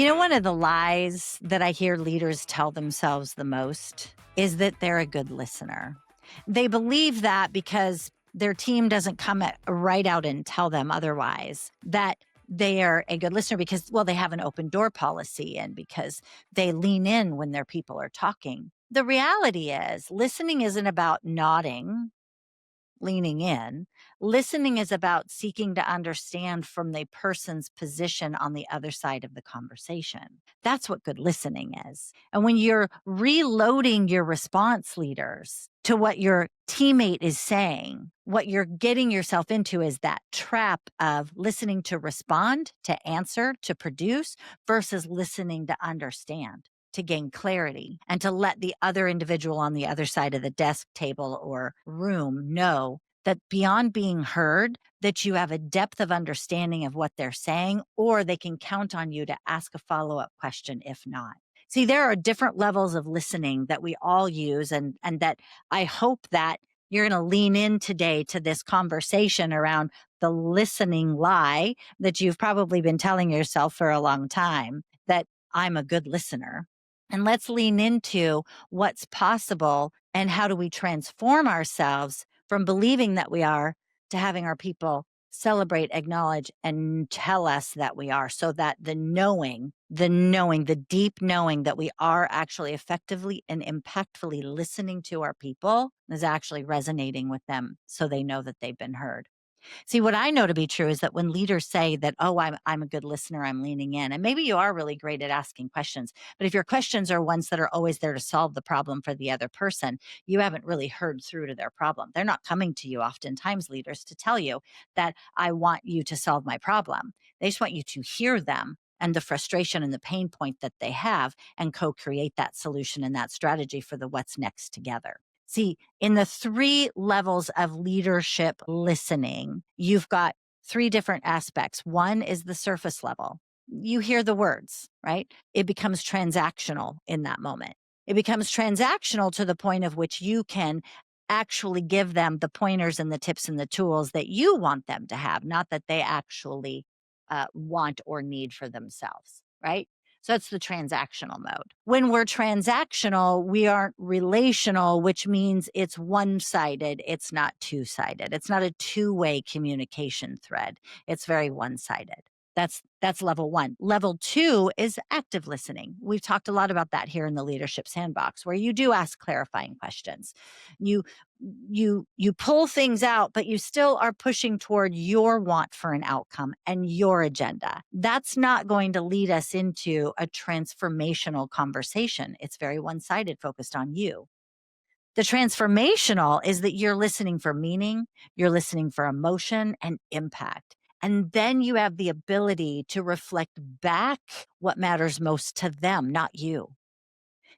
One of the lies that I hear leaders tell themselves the most is that they're a good listener. They believe that because their team doesn't come right out and tell them otherwise, that they are a good listener because, well, they have an open door policy and because they lean in when their people are talking. The reality is, listening isn't about nodding, leaning in. Listening is about seeking to understand from the person's position on the other side of the conversation. That's what good listening is. And when you're reloading your response leaders to what your teammate is saying, what you're getting yourself into is that trap of listening to respond, to answer, to produce versus listening to understand, to gain clarity, and to let the other individual on the other side of the desk, table, or room know that beyond being heard, that you have a depth of understanding of what they're saying, or they can count on you to ask a follow-up question if not. See, there are different levels of listening that we all use, and that I hope that you're going to lean in today to this conversation around the listening lie that you've probably been telling yourself for a long time, that I'm a good listener. And let's lean into what's possible and how do we transform ourselves from believing that we are to having our people celebrate, acknowledge, and tell us that we are, so that the deep knowing that we are actually effectively and impactfully listening to our people is actually resonating with them so they know that they've been heard. See, what I know to be true is that when leaders say that, oh, I'm a good listener, I'm leaning in, and maybe you are really great at asking questions, but if your questions are ones that are always there to solve the problem for the other person, you haven't really heard through to their problem. They're not coming to you oftentimes, leaders, to tell you that I want you to solve my problem. They just want you to hear them and the frustration and the pain point that they have and co-create that solution and that strategy for the what's next together. See, in the three levels of leadership listening, you've got three different aspects. One is the surface level. You hear the words, right? It becomes transactional in that moment. It becomes transactional to the point of which you can actually give them the pointers and the tips and the tools that you want them to have, not that they actually want or need for themselves, right? So that's the transactional mode. When we're transactional, we aren't relational, which means it's one-sided. It's not two-sided. It's not a two-way communication thread. It's very one-sided. That's level one. Level two is active listening. We've talked a lot about that here in the Leadership Sandbox, where you do ask clarifying questions. You you pull things out, but you still are pushing toward your want for an outcome and your agenda. That's not going to lead us into a transformational conversation. It's very one-sided, focused on you. The transformational is that you're listening for meaning, you're listening for emotion and impact. And then you have the ability to reflect back what matters most to them, not you.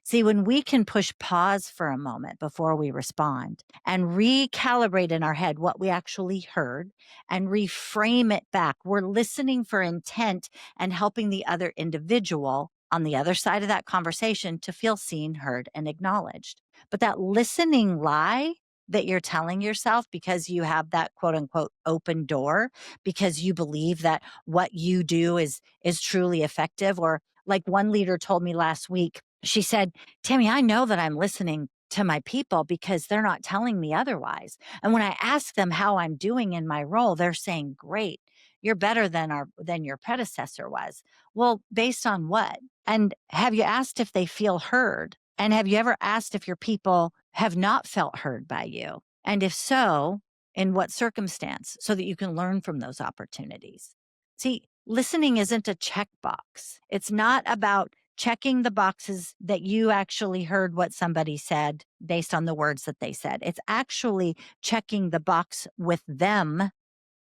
See, when we can push pause for a moment before we respond and recalibrate in our head what we actually heard and reframe it back, we're listening for intent and helping the other individual on the other side of that conversation to feel seen, heard, and acknowledged. But that listening lie that you're telling yourself because you have that quote unquote open door, because you believe that what you do is truly effective, or like one leader told me last week, she said, Tammy, I know that I'm listening to my people because they're not telling me otherwise. And when I ask them how I'm doing in my role, they're saying, great, you're better than your predecessor was. Well, based on what? And have you asked if they feel heard? And have you ever asked if your people have not felt heard by you? And if so, in what circumstance, so that you can learn from those opportunities? See, listening isn't a checkbox. It's not about checking the boxes that you actually heard what somebody said based on the words that they said. It's actually checking the box with them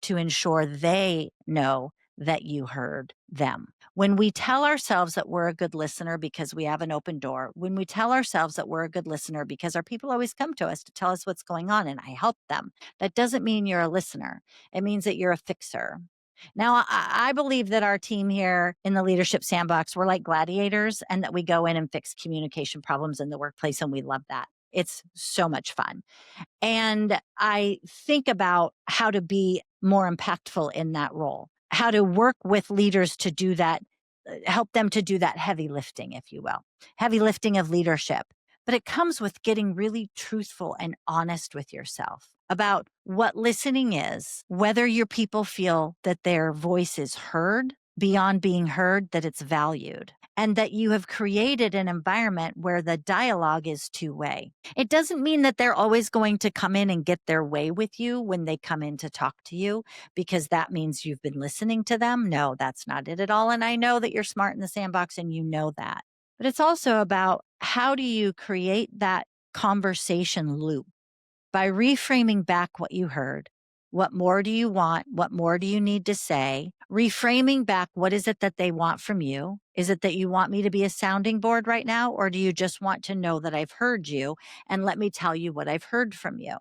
to ensure they know that you heard them. When we tell ourselves that we're a good listener because we have an open door, when we tell ourselves that we're a good listener because our people always come to us to tell us what's going on and I help them, that doesn't mean you're a listener. It means that you're a fixer. Now, I believe that our team here in the Leadership Sandbox, we're like gladiators and that we go in and fix communication problems in the workplace, and we love that. It's so much fun. And I think about how to be more impactful in that role, how to work with leaders to do that help them to do that heavy lifting, if you will, heavy lifting of leadership. But it comes with getting really truthful and honest with yourself about what listening is, whether your people feel that their voice is heard, beyond being heard, that it's valued, and that you have created an environment where the dialogue is two-way. It doesn't mean that they're always going to come in and get their way with you when they come in to talk to you, because that means you've been listening to them. No, that's not it at all. And I know that you're smart in the sandbox and you know that. But it's also about how do you create that conversation loop by reframing back what you heard. What more do you want? What more do you need to say? Reframing back, what is it that they want from you? Is it that you want me to be a sounding board right now? Or do you just want to know that I've heard you and let me tell you what I've heard from you?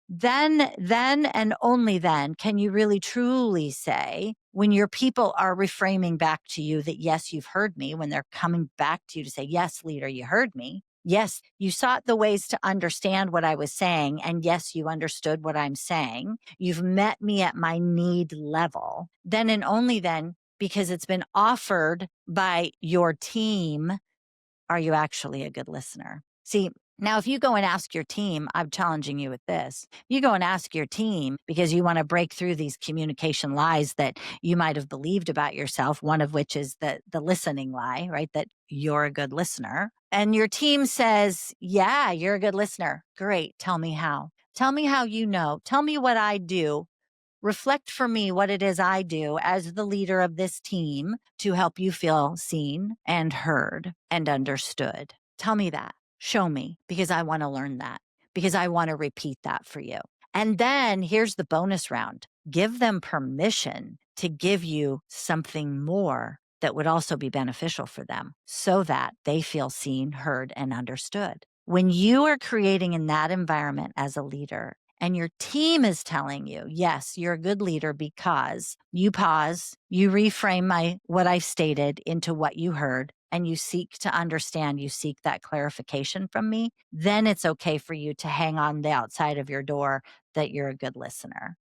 Then and only then can you really truly say, when your people are reframing back to you that, yes, you've heard me, when they're coming back to you to say, yes, leader, you heard me. Yes, you sought the ways to understand what I was saying. And yes, you understood what I'm saying. You've met me at my need level. Then and only then, because it's been offered by your team, are you actually a good listener? See, now, if you go and ask your team, I'm challenging you with this. You go and ask your team because you want to break through these communication lies that you might have believed about yourself, one of which is the listening lie, right? That you're a good listener. And your team says, yeah, you're a good listener. Great. Tell me how. Tell me how you know. Tell me what I do. Reflect for me what it is I do as the leader of this team to help you feel seen and heard and understood. Tell me that. Show me, because I want to learn that, because I want to repeat that for you. And then here's the bonus round. Give them permission to give you something more that would also be beneficial for them so that they feel seen, heard, and understood. When you are creating in that environment as a leader, and your team is telling you, yes, you're a good leader because you pause, you reframe what I've stated into what you heard, and you seek to understand, you seek that clarification from me, then it's okay for you to hang on the outside of your door that you're a good listener.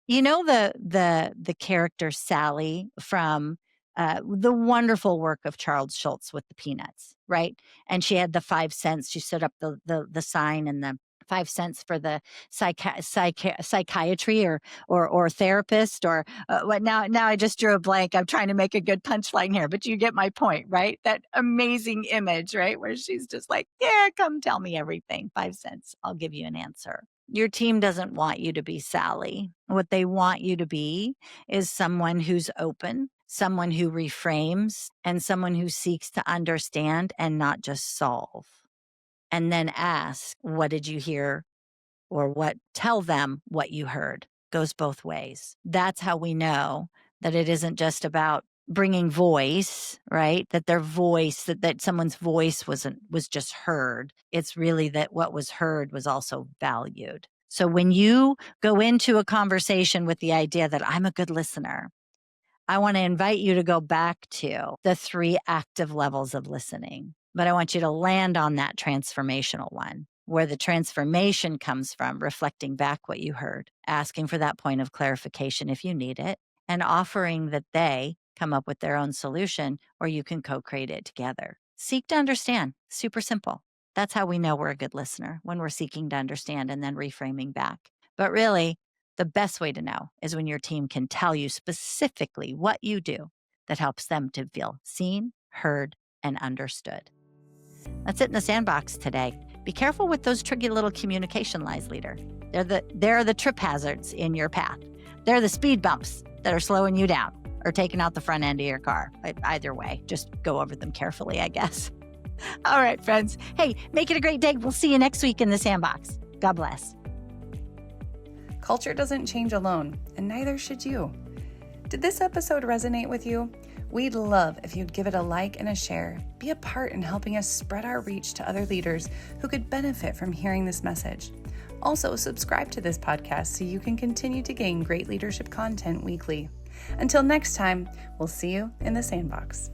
You know the character Sally from the wonderful work of Charles Schultz with the Peanuts, right? And she had the 5 cents. She set up the sign and the 5 cents for the psychiatry or therapist or what. Now I just drew a blank. I'm trying to make a good punchline here, but you get my point, right? That amazing image, right, where she's just like, "Yeah, come tell me everything. 5 cents. I'll give you an answer." Your team doesn't want you to be Sally. What they want you to be is someone who's open, someone who reframes, and someone who seeks to understand and not just solve. And then ask, what did you hear? Or tell them what you heard. Goes both ways. That's how we know that it isn't just about bringing voice, right? That their voice, that someone's voice was just heard. It's really that what was heard was also valued. So when you go into a conversation with the idea that I'm a good listener, I want to invite you to go back to the 3 active levels of listening, but I want you to land on that transformational one, where the transformation comes from reflecting back what you heard, asking for that point of clarification if you need it, and offering that they come up with their own solution, or you can co-create it together. Seek to understand. Super simple. That's how we know we're a good listener, when we're seeking to understand and then reframing back. But really, the best way to know is when your team can tell you specifically what you do that helps them to feel seen, heard, and understood. That's it in the sandbox today. Be careful with those tricky little communication lies, leader. They're the trip hazards in your path. They're the speed bumps that are slowing you down or taking out the front end of your car. Either way, just go over them carefully, I guess. All right, friends. Hey, make it a great day. We'll see you next week in the sandbox. God bless. Culture doesn't change alone, and neither should you. Did this episode resonate with you? We'd love if you'd give it a like and a share. Be a part in helping us spread our reach to other leaders who could benefit from hearing this message. Also, subscribe to this podcast so you can continue to gain great leadership content weekly. Until next time, we'll see you in the sandbox.